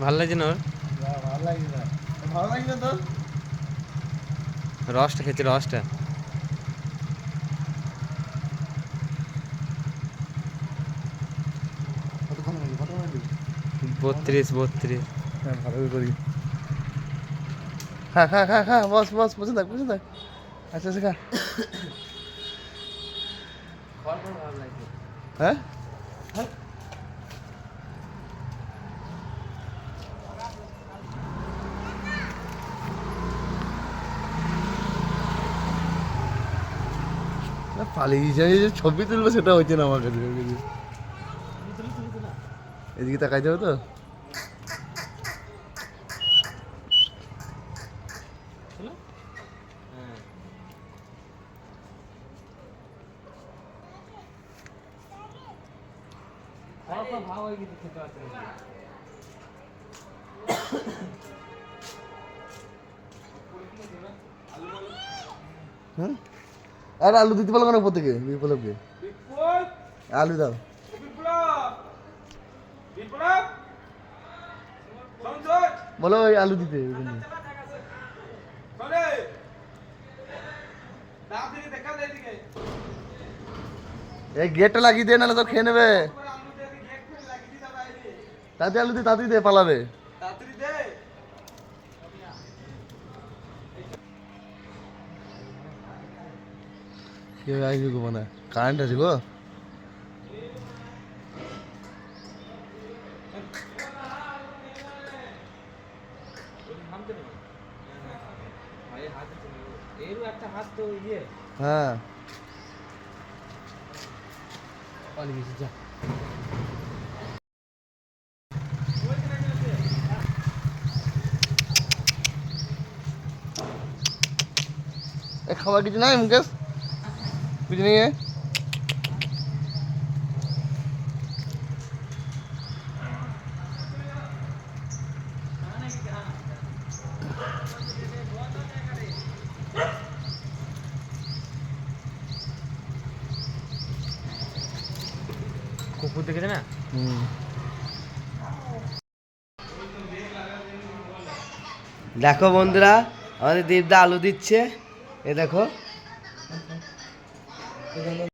ভালো লাগছে না ওর? ভালো লাগছে না, ভালো লাগছে তোর? রসটা খেয়েছে, রসটা। কতক্ষণ হলো, কত মিনিট? 32। হ্যাঁ, ভালো করি। খা খা খা খা, বস বস, বসে থাক বসে থাক। আচ্ছা আচ্ছা খা। ভালো লাগছে। হ্যাঁ, পালিয়ে যাই, যে ছবি তুলবো সেটা হচ্ছে না আমার কাছে। এদিকে তাকাই যাবে তো। ভাব হয়ে গেছে, খেতে পারছে না। হ্যাঁ, আর আলু দিতে পারলো কেন উপর থেকে বিপ্লবকে? আলু দাও। বলো ওই আলু দিতে ওখানে। এই গেটটা লাগিয়ে দে, নাহলে তো খেয়ে নেবে। তাতে আলু দিয়ে তাড়াতাড়ি দে, পালাবে। কেউ আসবে গো, মানে কারেন্ট আছে গো। হ্যাঁ, খাবার কিছু নাই মুকেশ, কিছু নিয়ে। কুকুর দেখেছে না? দেখো বন্ধুরা, আমাদের দীপদা আলু দিচ্ছে, এ দেখো।